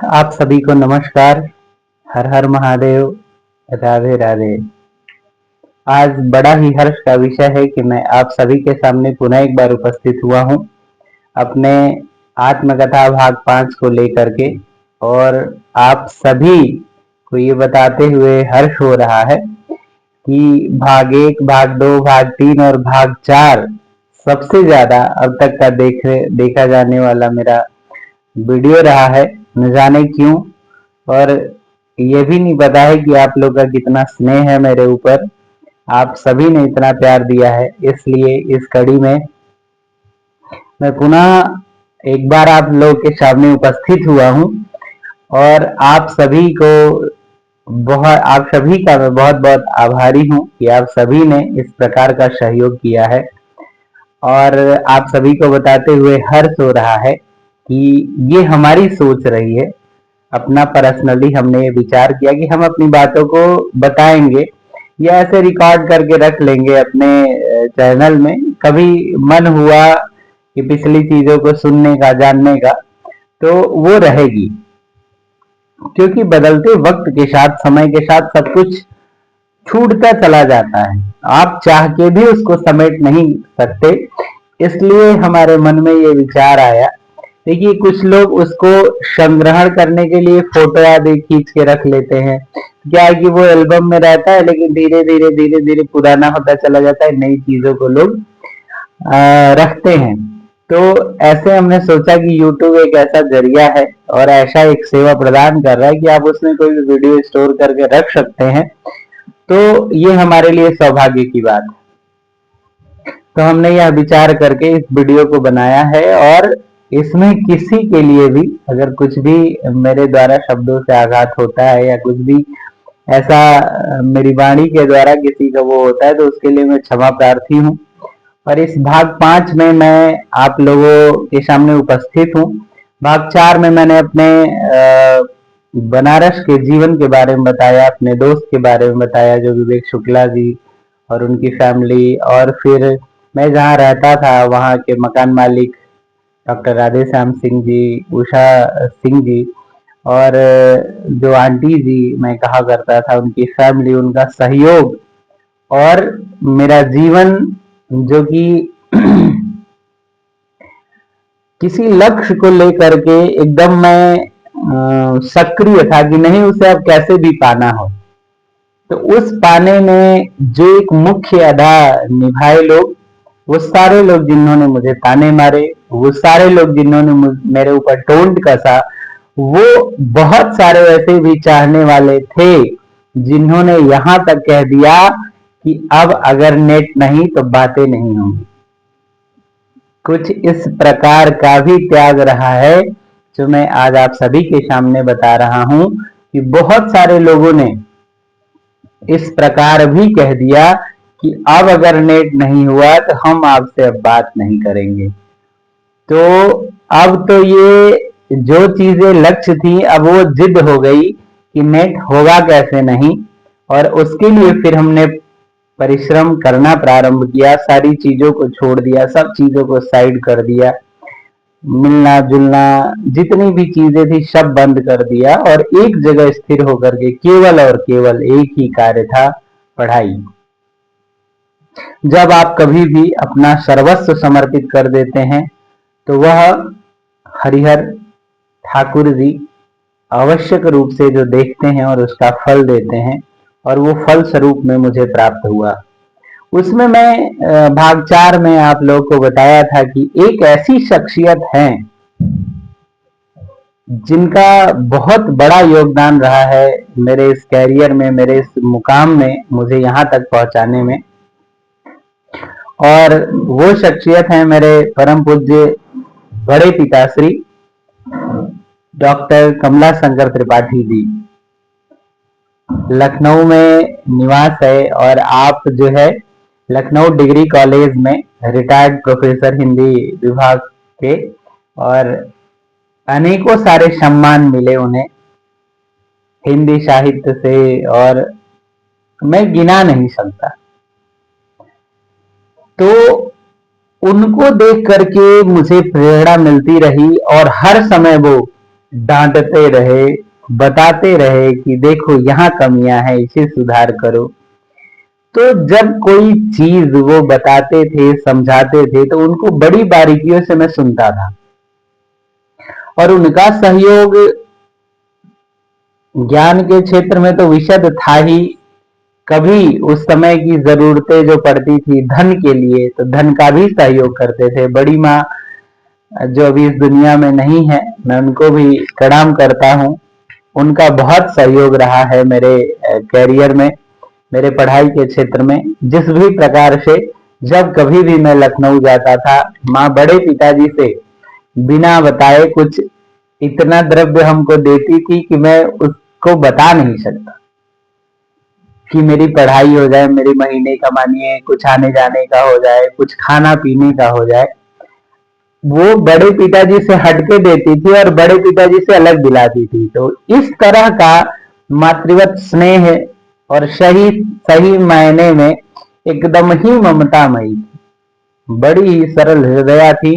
आप सभी को नमस्कार। हर हर महादेव। राधे राधे। आज बड़ा ही हर्ष का विषय है कि मैं आप सभी के सामने पुनः एक बार उपस्थित हुआ हूँ अपने आत्मकथा भाग 5 को लेकर के। और आप सभी को ये बताते हुए हर्ष हो रहा है कि भाग 1, भाग 2, भाग 3 और भाग 4 सबसे ज्यादा अब तक का देखा जाने वाला मेरा वीडियो रहा है। न जाने क्यों। और ये भी नहीं पता है कि आप लोग का कितना स्नेह है मेरे ऊपर। आप सभी ने इतना प्यार दिया है, इसलिए इस कड़ी में मैं पुनः एक बार आप लोग के सामने उपस्थित हुआ हूँ। और आप सभी का मैं बहुत बहुत आभारी हूँ कि आप सभी ने इस प्रकार का सहयोग किया है। और आप सभी को बताते हुए हर्ष हो रहा है कि ये हमारी सोच रही है। अपना पर्सनली हमने ये विचार किया कि हम अपनी बातों को बताएंगे या ऐसे रिकॉर्ड करके रख लेंगे अपने चैनल में। कभी मन हुआ कि पिछली चीजों को सुनने का, जानने का, तो वो रहेगी। क्योंकि बदलते वक्त के साथ, समय के साथ सब कुछ छूटता चला जाता है। आप चाह के भी उसको समेट नहीं सकते। इसलिए हमारे मन में ये विचार आया। देखिए, कुछ लोग उसको संग्रहण करने के लिए फोटो आदि खींच के रख लेते हैं। क्या है कि वो एल्बम में रहता है, लेकिन धीरे धीरे पुराना होता चला जाता है। नई चीजों को लोग रखते हैं। तो ऐसे हमने सोचा कि YouTube एक ऐसा जरिया है और ऐसा एक सेवा प्रदान कर रहा है कि आप उसमें कोई भी वीडियो स्टोर करके रख सकते हैं। तो ये हमारे लिए सौभाग्य की बात है। तो हमने यह विचार करके इस वीडियो को बनाया है। और इसमें किसी के लिए भी अगर कुछ भी मेरे द्वारा शब्दों से आघात होता है या कुछ भी ऐसा मेरी वाणी के द्वारा किसी का वो होता है, तो उसके लिए मैं क्षमा प्रार्थी हूँ। और इस भाग 5 में मैं आप लोगों के सामने उपस्थित हूँ। भाग 4 में मैंने अपने बनारस के जीवन के बारे में बताया, अपने दोस्त के बारे में बताया जो विवेक शुक्ला जी और उनकी फैमिली। और फिर मैं जहाँ रहता था वहाँ के मकान मालिक डॉक्टर राधे श्याम सिंह जी, उषा सिंह जी, और जो आंटी जी मैं कहा करता था, उनकी फैमिली, उनका सहयोग और मेरा जीवन जो कि किसी लक्ष्य को लेकर के एकदम मैं सक्रिय था कि नहीं, उसे अब कैसे भी पाना हो। तो उस पाने में जो एक मुख्य अदा निभाए लोग, वो सारे लोग जिन्होंने मुझे ताने मारे, वो सारे लोग जिन्होंने मेरे ऊपर टोंट कसा, वो बहुत सारे ऐसे भी चाहने वाले थे जिन्होंने यहां तक कह दिया कि अब अगर नेट नहीं तो बातें नहीं होंगी। कुछ इस प्रकार का भी त्याग रहा है जो मैं आज आप सभी के सामने बता रहा हूं कि बहुत सारे लोगों ने इस प्रकार भी कह दिया कि अब अगर नेट नहीं हुआ तो हम आपसे अब बात नहीं करेंगे। तो अब तो ये जो चीजें लक्ष्य थी, अब वो जिद हो गई कि नेट होगा कैसे नहीं। और उसके लिए फिर हमने परिश्रम करना प्रारंभ किया, सारी चीजों को छोड़ दिया, सब चीजों को साइड कर दिया, मिलना जुलना जितनी भी चीजें थी सब बंद कर दिया और एक जगह स्थिर होकर के केवल और केवल एक ही कार्य था, पढ़ाई। जब आप कभी भी अपना सर्वस्व समर्पित कर देते हैं तो वह हरिहर ठाकुर जी आवश्यक रूप से जो देखते हैं और उसका फल देते हैं। और वो फल स्वरूप में मुझे प्राप्त हुआ। उसमें मैं भाग 4 में आप लोगों को बताया था कि एक ऐसी शख्सियत है जिनका बहुत बड़ा योगदान रहा है मेरे इस कैरियर में, मेरे इस मुकाम में, मुझे यहाँ तक पहुंचाने में। और वो शख्सियत है मेरे परम पूज्य बड़े पिताश्री डॉक्टर कमला शंकर त्रिपाठी जी। लखनऊ में निवास है और आप जो है लखनऊ डिग्री कॉलेज में रिटायर्ड प्रोफेसर हिंदी विभाग के। और अनेकों सारे सम्मान मिले उन्हें हिंदी साहित्य से, और मैं गिना नहीं सकता। तो उनको देख करके मुझे प्रेरणा मिलती रही और हर समय वो डांटते रहे, बताते रहे कि देखो यहाँ कमियां हैं, इसे सुधार करो। तो जब कोई चीज वो बताते थे, समझाते थे, तो उनको बड़ी बारीकियों से मैं सुनता था और उनका सहयोग ज्ञान के क्षेत्र में तो विशद था ही। कभी उस समय की जरूरतें जो पड़ती थी धन के लिए, तो धन का भी सहयोग करते थे। बड़ी माँ जो अभी इस दुनिया में नहीं है, मैं उनको भी प्रणाम करता हूँ। उनका बहुत सहयोग रहा है मेरे कैरियर में, मेरे पढ़ाई के क्षेत्र में। जिस भी प्रकार से जब कभी भी मैं लखनऊ जाता था, माँ बड़े पिताजी से बिना बताए कुछ इतना द्रव्य हमको देती थी कि मैं उसको बता नहीं सकता, कि मेरी पढ़ाई हो जाए, मेरी महीने का मानिए कुछ आने जाने का हो जाए, कुछ खाना पीने का हो जाए, वो बड़े पिताजी से हटके देती थी और बड़े पिताजी से अलग दिलाती थी। तो इस तरह का मातृवत स्नेह और सही सही मायने में एकदम ही ममतामयी थी, बड़ी ही सरल हृदया थी।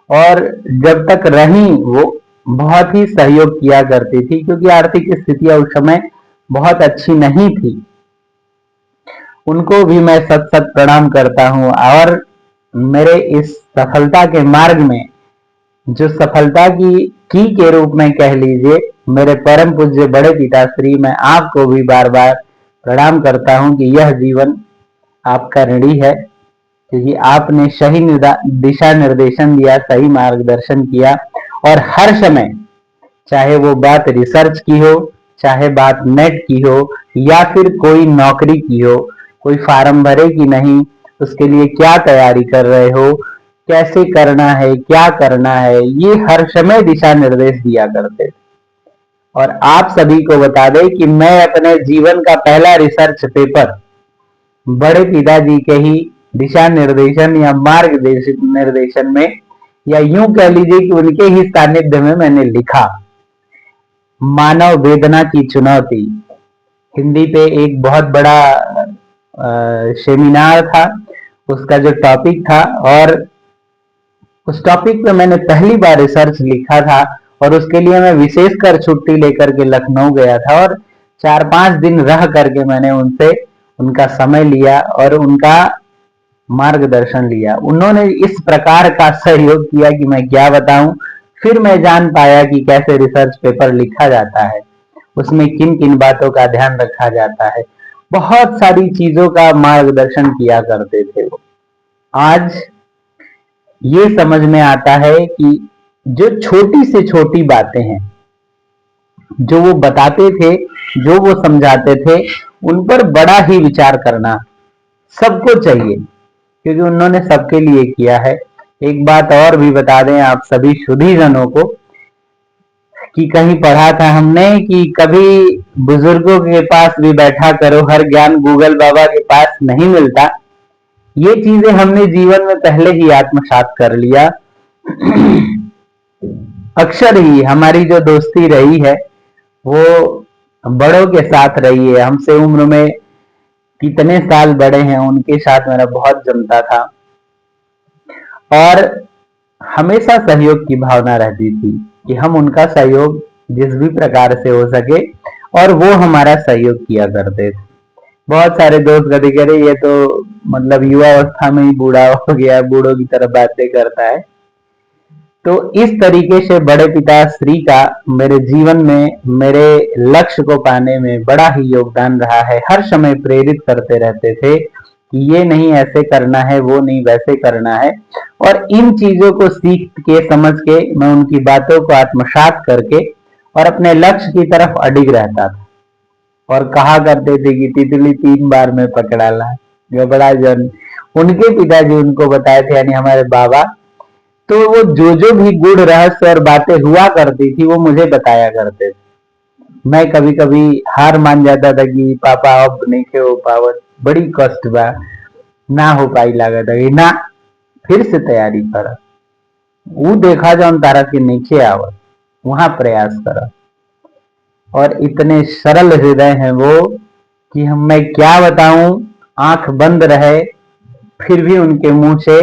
और जब तक रही वो बहुत ही सहयोग किया करती थी, क्योंकि आर्थिक स्थितियां उस समय बहुत अच्छी नहीं थी। उनको भी मैं सत सत प्रणाम करता हूँ। और मेरे इस सफलता के मार्ग में जो सफलता की के रूप में कह लीजिए, मेरे परम पूज्य बड़े पिताश्री, मैं आपको भी बार बार प्रणाम करता हूँ कि यह जीवन आपका ऋणी है, क्योंकि आपने सही दिशा निर्देशन दिया, सही मार्गदर्शन किया। और हर समय, चाहे वो बात रिसर्च की हो, चाहे बात नेट की हो, या फिर कोई नौकरी की हो, कोई फार्म भरे कि नहीं, उसके लिए क्या तैयारी कर रहे हो, कैसे करना है, क्या करना है, ये हर समय दिशा निर्देश दिया करते थे। और आप सभी को बता दें कि मैं अपने जीवन का पहला रिसर्च पेपर बड़े पिताजी के ही दिशा निर्देशन या मार्ग निर्देशन में, या यूं कह लीजिए कि उनके ही सानिध्य में मैंने लिखा। मानव वेदना की चुनौती, हिंदी पे एक बहुत बड़ा सेमिनार था, उसका जो टॉपिक था, और उस टॉपिक पे मैंने पहली बार रिसर्च लिखा था। और उसके लिए मैं विशेषकर छुट्टी लेकर के लखनऊ गया था और 4-5 दिन रह करके मैंने उनसे उनका समय लिया और उनका मार्गदर्शन लिया। उन्होंने इस प्रकार का सहयोग किया कि मैं क्या बताऊं। फिर मैं जान पाया कि कैसे रिसर्च पेपर लिखा जाता है, उसमें किन किन बातों का ध्यान रखा जाता है, बहुत सारी चीजों का मार्गदर्शन किया करते थे वो। आज ये समझ में आता है कि जो छोटी से छोटी बातें हैं, जो वो बताते थे, जो वो समझाते थे, उन पर बड़ा ही विचार करना सबको चाहिए, क्योंकि उन्होंने सबके लिए किया है। एक बात और भी बता दें आप सभी शुद्धिजनों को, कि कहीं पढ़ा था हमने कि कभी बुजुर्गों के पास भी बैठा करो, हर ज्ञान गूगल बाबा के पास नहीं मिलता। ये चीजें हमने जीवन में पहले ही आत्मसात कर लिया। अक्सर ही हमारी जो दोस्ती रही है वो बड़ों के साथ रही है। हमसे उम्र में कितने साल बड़े हैं, उनके साथ मेरा बहुत जमता था और हमेशा सहयोग की भावना रहती थी कि हम उनका सहयोग जिस भी प्रकार से हो सके, और वो हमारा सहयोग किया करते थे। बहुत सारे दोस्त कभी कह रहे ये तो मतलब युवा अवस्था में ही बूढ़ा हो गया, बूढ़ों की तरफ बातें करता है। तो इस तरीके से बड़े पिता श्री का मेरे जीवन में, मेरे लक्ष्य को पाने में बड़ा ही योगदान रहा है। हर समय प्रेरित करते रहते थे कि ये नहीं ऐसे करना है, वो नहीं वैसे करना है। और इन चीजों को सीख के, समझ के, मैं उनकी बातों को आत्मसात करके और अपने लक्ष्य की तरफ अडिग रहता था। और कहा करते थे कि तितली 3 बार में पकड़ा ला, घबरा जन। उनके पिताजी उनको बताए थे, यानी हमारे बाबा, तो वो जो जो भी गुड़ रहस्य और बातें हुआ करती थी वो मुझे बताया करते थे। मैं कभी कभी हार मान जाता था कि पापा अब नहीं हो पावत, बड़ी कष्ट बा, ना हो पाई लागत है ना, फिर से तैयारी कर, वो देखा जौन तारा के नीचे आवत, वहां प्रयास कर। और इतने सरल हृदय हैं वो कि हम, मैं क्या बताऊं, आंख बंद रहे फिर भी उनके मुंह से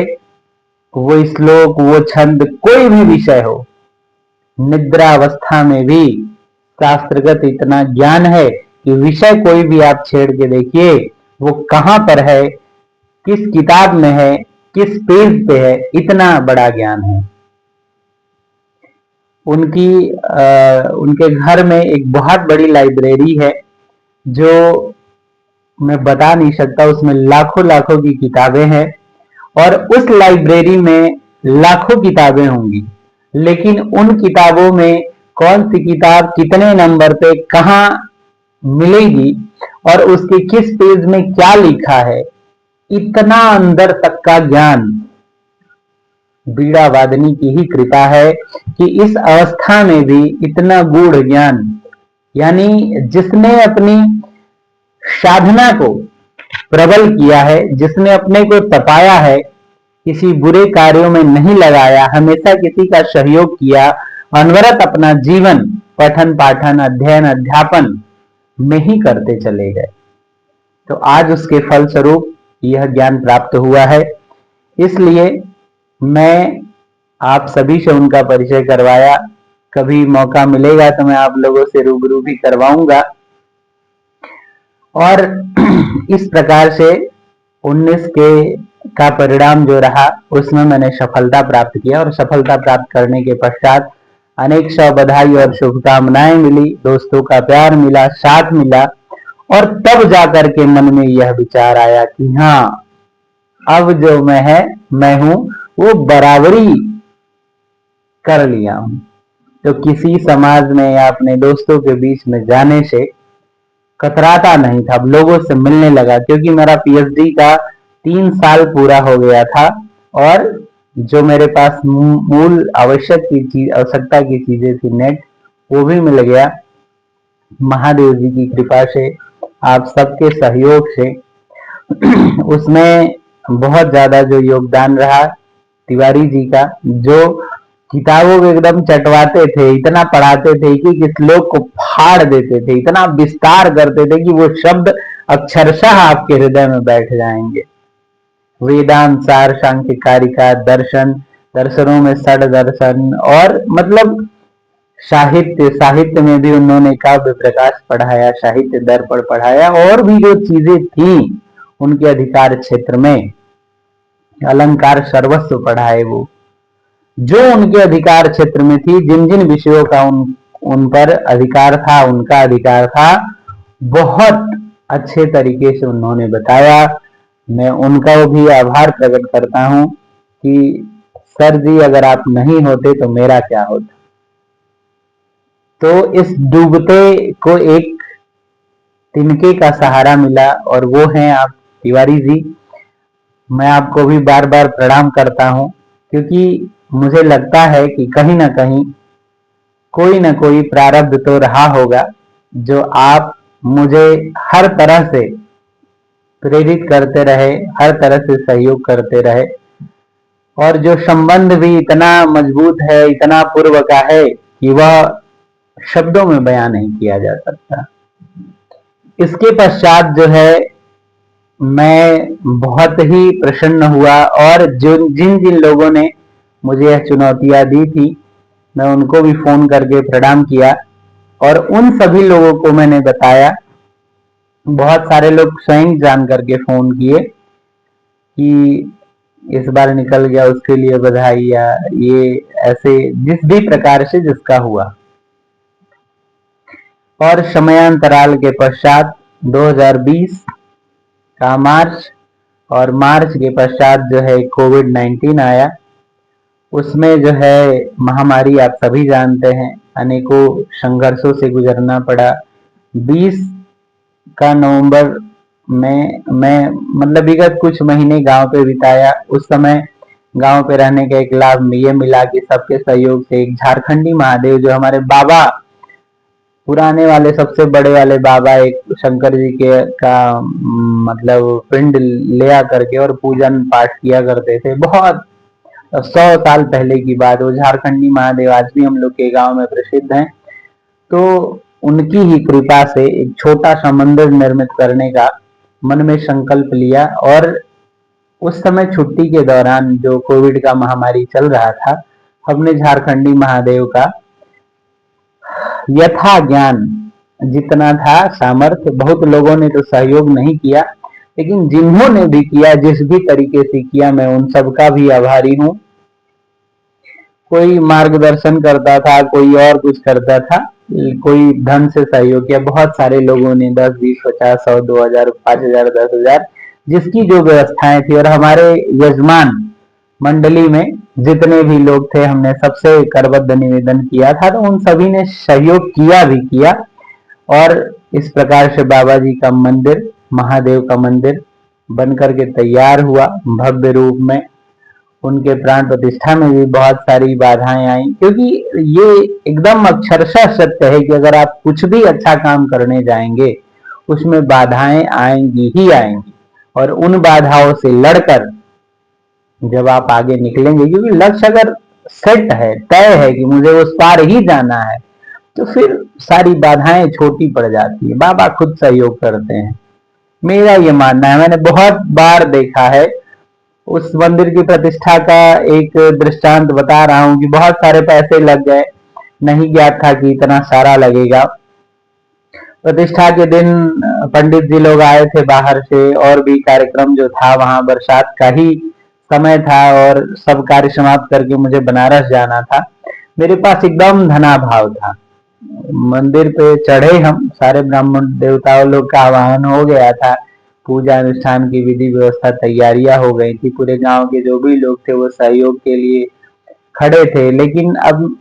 वो श्लोक, वो छंद, कोई भी विषय हो, निद्रा अवस्था में भी शास्त्रगत इतना ज्ञान है कि विषय कोई भी आप छेड़ के देखिए वो कहां पर है, किस किताब में है, किस पेज पे है, इतना बड़ा ज्ञान है। उनके घर में एक बहुत बड़ी लाइब्रेरी है जो मैं बता नहीं सकता, उसमें लाखों लाखों की किताबें हैं और उस लाइब्रेरी में लाखों किताबें होंगी, लेकिन उन किताबों में कौन सी किताब कितने नंबर पे कहां मिलेगी और उसके किस पेज में क्या लिखा है, इतना अंदर तक का ज्ञान बीड़ा वादनी की ही कृपा है कि इस अवस्था में भी इतना गूढ़ ज्ञान, यानी जिसने अपनी साधना को प्रबल किया है, जिसने अपने को तपाया है, किसी बुरे कार्यों में नहीं लगाया, हमेशा किसी का सहयोग किया, अनवरत अपना जीवन पठन पाठन अध्ययन अध्यापन में ही करते चले गए, तो आज उसके फलस्वरूप यह ज्ञान प्राप्त हुआ है। इसलिए मैं आप सभी से उनका परिचय करवाया। कभी मौका मिलेगा तो मैं आप लोगों से रूबरू भी करवाऊंगा। और इस प्रकार से 19 के का परिणाम जो रहा उसमें मैंने सफलता प्राप्त किया और सफलता प्राप्त करने के पश्चात अनेक सौ बधाई और शुभकामनाएं मिली, दोस्तों का प्यार मिला, साथ मिला और तब जाकर के मन में यह विचार आया कि हाँ, अब जो मैं हूं वो बराबरी कर लिया हूं। तो किसी समाज में या अपने दोस्तों के बीच में जाने से कतराता नहीं था, अब लोगों से मिलने लगा, क्योंकि मेरा पीएचडी का 3 साल पूरा हो गया था और जो मेरे पास मूल आवश्यकता की चीजें थी, नेट, वो भी मिल गया महादेव जी की कृपा से, आप सबके सहयोग से। उसमें बहुत ज्यादा जो योगदान रहा तिवारी जी का, जो किताबों को एकदम चटवाते थे, इतना पढ़ाते थे कि श्लोक को फाड़ देते थे, इतना विस्तार करते थे कि वो शब्द अक्षरशः आपके हृदय में बैठ जाएंगे। वेदांत सार, सांख्य कारिका, दर्शन, दर्शनों में षड दर्शन और मतलब साहित्य में भी उन्होंने काव्य प्रकाश पढ़ाया, साहित्य दर्पण पढ़ाया और भी जो चीजें थी उनके अधिकार क्षेत्र में, अलंकार सर्वस्व पढ़ाए, वो जो उनके अधिकार क्षेत्र में थी, जिन जिन विषयों का उन पर अधिकार था, उनका अधिकार था, बहुत अच्छे तरीके से उन्होंने बताया। मैं उनका भी आभार प्रकट करता हूं कि सर जी अगर आप नहीं होते तो मेरा क्या होता। तो इस डूबते को एक तिनके का सहारा मिला और वो हैं आप तिवारी जी। मैं आपको भी बार बार प्रणाम करता हूं, क्योंकि मुझे लगता है कि कहीं ना कहीं कोई ना कोई प्रारब्ध तो रहा होगा जो आप मुझे हर तरह से प्रेरित करते रहे, हर तरह से सहयोग करते रहे, और जो संबंध भी इतना मजबूत है, इतना पूर्व का है कि वह शब्दों में बयान नहीं किया जा सकता। इसके पश्चात जो है मैं बहुत ही प्रसन्न हुआ और जिन जिन लोगों ने मुझे यह चुनौतियां दी थी, मैं उनको भी फोन करके प्रणाम किया और उन सभी लोगों को मैंने बताया। बहुत सारे लोग स्वयं जान करके फोन किए कि इस बार निकल गया, उसके लिए बधाई, या ये ऐसे जिस भी प्रकार से जिसका हुआ। और समयांतराल के पश्चात 2020 का मार्च और मार्च के पश्चात जो है कोविड-19 आया। उसमें जो है महामारी आप सभी जानते हैं, अनेकों संघर्षों से गुजरना पड़ा। 20 का नवंबर में मैं मतलब विगत कुछ महीने गांव पे बिताया। उस समय गांव पे रहने का एक लाभ ये मिला कि सबके सहयोग से एक झारखंडी महादेव, जो हमारे बाबा पुराने वाले सबसे बड़े वाले बाबा, एक शंकर जी के का मतलब पिंड ले आकर के और पूजन पाठ किया करते थे, बहुत 100 साल पहले की बात। वो झारखंडी महादेव आज भी हम लोग के गांव में प्रसिद्ध हैं। तो उनकी ही कृपा से एक छोटा सा मंदिर निर्मित करने का मन में संकल्प लिया और उस समय छुट्टी के दौरान जो कोविड का महामारी चल रहा था, हमने झारखंडी महादेव का यथा ज्ञान जितना था सामर्थ्य, बहुत लोगों ने तो सहयोग नहीं किया, लेकिन जिन्होंने भी किया, जिस भी तरीके से किया, मैं उन सबका भी आभारी हूँ। कोई मार्गदर्शन करता था, कोई और कुछ करता था, कोई धन से सहयोग किया, बहुत सारे लोगों ने 10, 20, 50, 100, 2000, 5000, 10,000, जिसकी जो व्यवस्थाएं थी। और हमारे यजमान मंडली में जितने भी लोग थे, हमने सबसे करबद्ध निवेदन किया था, तो उन सभी ने सहयोग किया भी किया। और इस प्रकार से बाबा जी का मंदिर, महादेव का मंदिर बनकर के तैयार हुआ भव्य रूप में। उनके प्राण प्रतिष्ठा में भी बहुत सारी बाधाएं आई, क्योंकि ये एकदम अक्षरशः सत्य है कि अगर आप कुछ भी अच्छा काम करने जाएंगे, उसमें बाधाएं आएंगी ही आएंगी। और उन बाधाओं से लड़कर जब आप आगे निकलेंगे, क्योंकि लक्ष्य अगर सेट है, तय है कि मुझे उस पार ही जाना है, तो फिर सारी बाधाएं छोटी पड़ जाती है, बाबा खुद सहयोग करते हैं। मेरा ये मानना है, मैंने बहुत बार देखा है। उस मंदिर की प्रतिष्ठा का एक दृष्टांत बता रहा हूँ कि बहुत सारे पैसे लग गए, नहीं ज्ञात था कि इतना सारा लगेगा। प्रतिष्ठा के दिन पंडित जी लोग आए थे बाहर से, और भी कार्यक्रम जो था, वहां बरसात का ही समय था और सब कार्य समाप्त करके मुझे बनारस जाना था। मेरे पास एकदम धनाभाव था। मंदिर पे चढ़े, हम सारे ब्राह्मण देवताओं लोग का आवाहन हो गया था, पूजा अनुष्ठान की विधि व्यवस्था तैयारियां हो गई थी, पूरे गांव के जो भी लोग थे वो सहयोग के लिए खड़े थे। लेकिन अब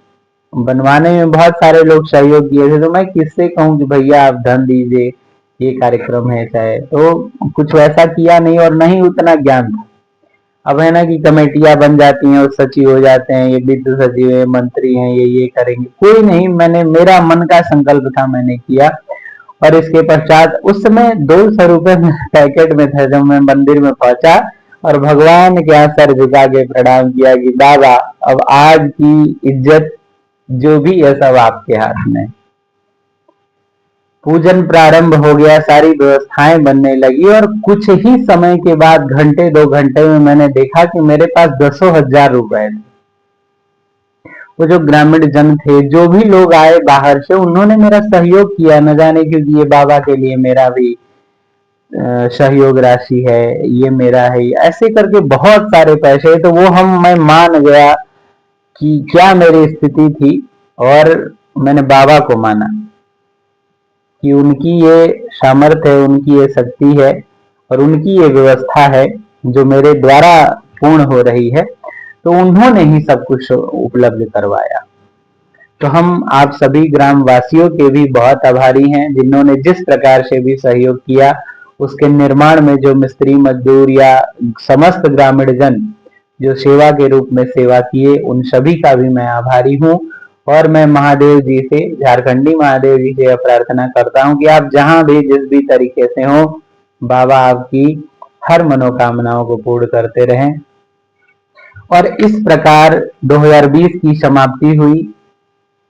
बनवाने में बहुत सारे लोग सहयोग किए थे, तो मैं किससे कहूँ कि भैया आप धन दीजिए, ये कार्यक्रम है चाहे, तो कुछ वैसा किया नहीं, और नहीं उतना ज्ञान था। अब है ना कि कमेटियां बन जाती हैं, और सचिव हो जाते हैं, ये वित्त सचिव है, मंत्री हैं, ये करेंगे, कोई नहीं। मैंने, मेरा मन का संकल्प था, मैंने किया। और इसके पश्चात उस समय 200 रुपए में पैकेट में था, जब मैं मंदिर में पहुंचा और भगवान के यहाँ सर झुका के प्रणाम किया कि बाबा अब आज की इज्जत जो भी है सब आपके हाथ में। पूजन प्रारंभ हो गया, सारी व्यवस्थाएं बनने लगी, और कुछ ही समय के बाद, घंटे 2 घंटे में मैंने देखा कि मेरे पास 10,000 रुपए थे। वो जो ग्रामीण जन थे, जो भी लोग आए बाहर से, उन्होंने मेरा सहयोग किया, न जाने क्योंकि ये बाबा के लिए मेरा भी सहयोग राशि है, ये मेरा है, ऐसे करके बहुत सारे पैसे। तो वो मैं मान गया कि क्या मेरी स्थिति थी, और मैंने बाबा को माना कि उनकी ये सामर्थ्य है, उनकी ये शक्ति है, और उनकी ये व्यवस्था है जो मेरे द्वारा पूर्ण हो रही है, तो उन्होंने ही सब कुछ उपलब्ध करवाया। तो हम आप सभी ग्राम वासियों के भी बहुत आभारी हैं, जिन्होंने जिस प्रकार से भी सहयोग किया, उसके निर्माण में जो मिस्त्री मजदूर या समस्त ग्रामीण जन जो सेवा के रूप में सेवा किए, उन सभी का भी मैं आभारी हूँ। और मैं महादेव जी से, झारखंडी महादेव जी से प्रार्थना करता हूँ कि आप जहां भी जिस भी तरीके से हो, बाबा आपकी हर मनोकामनाओं को पूर्ण करते रहें। और इस प्रकार 2020 की समाप्ति हुई,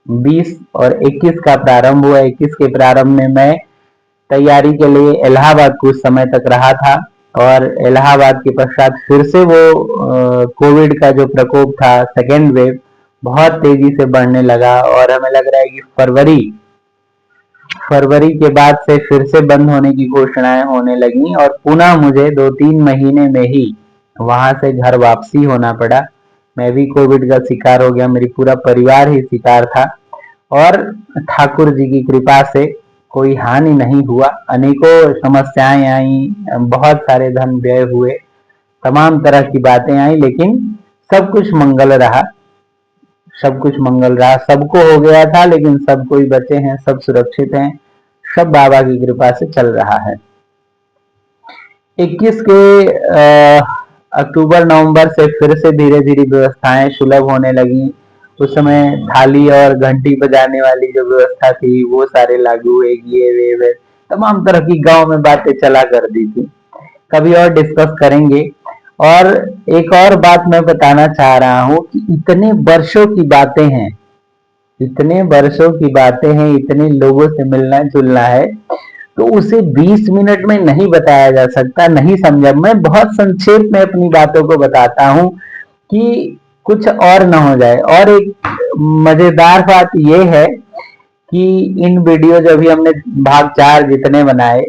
20 और 21 का प्रारंभ हुआ। 21 के प्रारंभ में मैं तैयारी के लिए इलाहाबाद कुछ समय तक रहा था, और इलाहाबाद के पश्चात फिर से वो कोविड का जो प्रकोप था, सेकेंड वेव, बहुत तेजी से बढ़ने लगा, और हमें लग रहा है कि फरवरी के बाद से फिर से बंद होने की घोषणाएं होने लगी, और पुनः मुझे 2-3 महीने में ही वहां से घर वापसी होना पड़ा। मैं भी कोविड का शिकार हो गया, मेरी पूरा परिवार ही शिकार था, और ठाकुर जी की कृपा से कोई हानि नहीं हुआ। अनेकों समस्याएं आई, बहुत सारे धन व्यय हुए, तमाम तरह की बातें आई, लेकिन सब कुछ मंगल रहा, सब कुछ मंगल रहा। सबको हो गया था, लेकिन सब कोई बचे हैं, सब सुरक्षित हैं, सब बाबा की कृपा से चल रहा है। 21 के अक्टूबर नवंबर से फिर से धीरे धीरे व्यवस्थाएं सुलभ होने लगी। उस समय थाली और घंटी बजाने वाली जो व्यवस्था थी, वो सारे लागू हुए, ये वे तमाम तरह की गांव में बातें चला कर दी थी। कभी और डिस्कस करेंगे। और एक और बात मैं बताना चाह रहा हूं कि इतने वर्षों की बातें हैं, इतने वर्षों की बातें हैं, इतने लोगों से मिलना जुलना है, तो उसे 20 मिनट में नहीं बताया जा सकता, नहीं समझा। मैं बहुत संक्षेप में अपनी बातों को बताता हूं कि कुछ और न हो जाए। और एक मजेदार बात यह है कि इन वीडियो जब भी हमने भाग 4 जितने बनाए,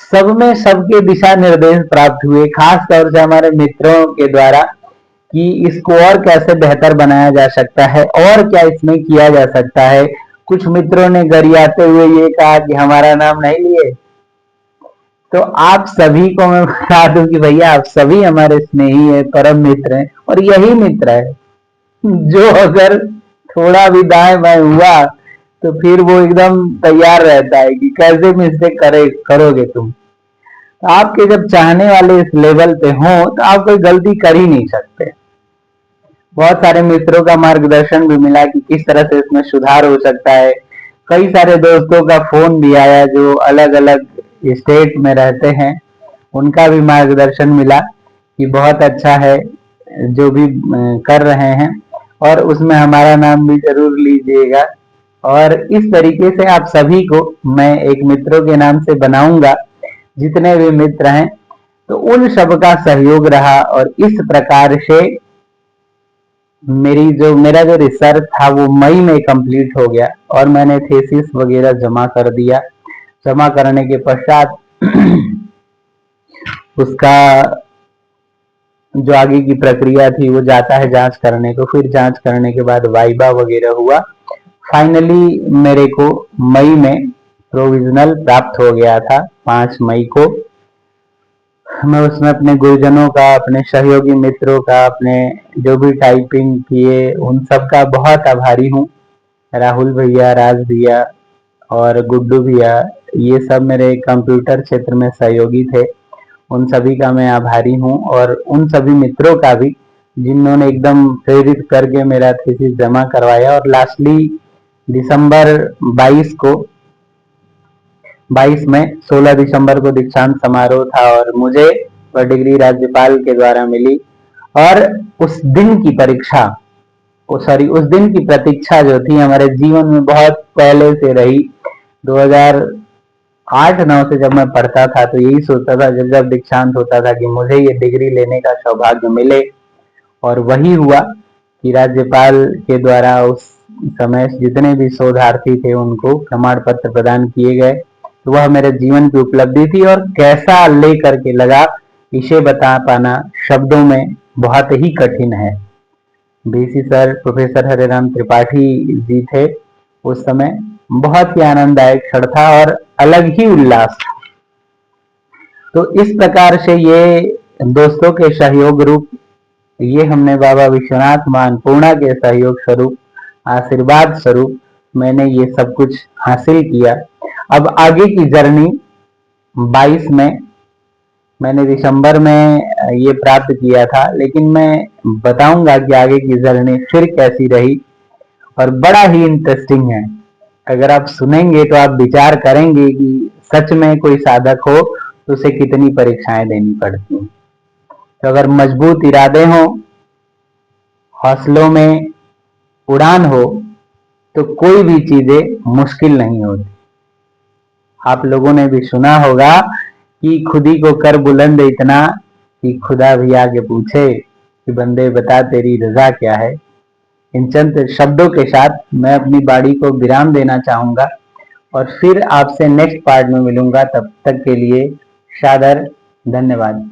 सब में सबके दिशा निर्देश प्राप्त हुए, खास तौर से हमारे मित्रों के द्वारा कि इसको और कैसे बेहतर बनाया जा सकता है और क्या इसमें किया जा सकता है। कुछ मित्रों ने गरियाते हुए ये कहा कि हमारा नाम नहीं लिए। तो आप सभी को मैं बता दूं कि भैया आप सभी हमारे स्नेही है, परम मित्र हैं, और यही मित्र है जो अगर थोड़ा भी दाएं बाएं हुआ तो फिर वो एकदम तैयार रहता है कि कैसे मिस्टेक करोगे तुम। तो आपके जब चाहने वाले इस लेवल पे हो तो आप कोई गलती कर ही नहीं सकते। बहुत सारे मित्रों का मार्गदर्शन भी मिला कि किस तरह से इसमें सुधार हो सकता है। कई सारे दोस्तों का फोन भी आया जो अलग अलग स्टेट में रहते हैं, उनका भी मार्गदर्शन मिला कि बहुत अच्छा है जो भी कर रहे हैं, और उसमें हमारा नाम भी जरूर लीजिएगा। और इस तरीके से आप सभी को मैं एक मित्रों के नाम से बनाऊंगा, जितने भी मित्र हैं, तो उन सब का सहयोग रहा। और इस प्रकार से मेरा जो रिसर्च था वो मई में कंप्लीट हो गया और मैंने थीसिस वगैरह जमा कर दिया। जमा करने के पश्चात उसका जो आगे की प्रक्रिया थी वो जाता है जांच करने को, फिर जांच करने के बाद वाइबा वगैरह हुआ। फाइनली मेरे को मई में प्रोविजनल प्राप्त हो गया था, 5 मई को। मैं उसमें अपने गुरुजनों का, अपने सहयोगी मित्रों का, अपने जो भी टाइपिंग किए उन सब का बहुत आभारी हूँ। राहुल भैया, राज भैया और गुड्डू भैया, ये सब मेरे कंप्यूटर क्षेत्र में सहयोगी थे, उन सभी का मैं आभारी हूँ। और उन सभी मित्रों का भी जिन्होंने एकदम प्रेरित करके मेरा थीसिस जमा करवाया। और लास्टली दिसंबर 22 में 16 दिसंबर को दीक्षांत समारोह था और मुझे वह डिग्री राज्यपाल के द्वारा मिली। और उस दिन की परीक्षा, उस दिन की प्रतीक्षा जो थी हमारे जीवन में बहुत पहले से रही। 2008-9 से जब मैं पढ़ता था तो यही सोचता था जब दीक्षांत होता था कि मुझे ये डिग्री लेने का सौभाग्य मिले, और वही हुआ कि राज्यपाल के द्वारा उस समय जितने भी शोधार्थी थे उनको प्रमाण पत्र प्रदान किए गए। तो वह मेरे जीवन की उपलब्धि थी, और कैसा ले करके लगा इसे बता पाना शब्दों में बहुत ही कठिन है। BC sir, professor Hareram Tripathi ji थे उस समय। बहुत ही आनंददायक क्षण था और अलग ही उल्लास था। तो इस प्रकार से ये दोस्तों के सहयोग रूप, ये हमने बाबा विश्वनाथ मानपूर्णा के सहयोग स्वरूप, आशीर्वाद स्वरूप मैंने ये सब कुछ हासिल किया। अब आगे की जर्नी 22 में, मैंने दिसंबर में ये प्राप्त किया था, लेकिन मैं बताऊंगा कि आगे की जर्नी फिर कैसी रही, और बड़ा ही इंटरेस्टिंग है। अगर आप सुनेंगे तो आप विचार करेंगे कि सच में कोई साधक हो तो उसे कितनी परीक्षाएं देनी पड़ती हैं। तो अगर मजबूत इरादे हो, हौसलों में उड़ान हो, तो कोई भी चीजें मुश्किल नहीं होती। आप लोगों ने भी सुना होगा कि खुद ही को कर बुलंद इतना कि खुदा भी आगे पूछे कि बंदे बता तेरी रजा क्या है। इन चंद शब्दों के साथ मैं अपनी बाड़ी को विराम देना चाहूंगा और फिर आपसे नेक्स्ट पार्ट में मिलूंगा। तब तक के लिए सादर धन्यवाद।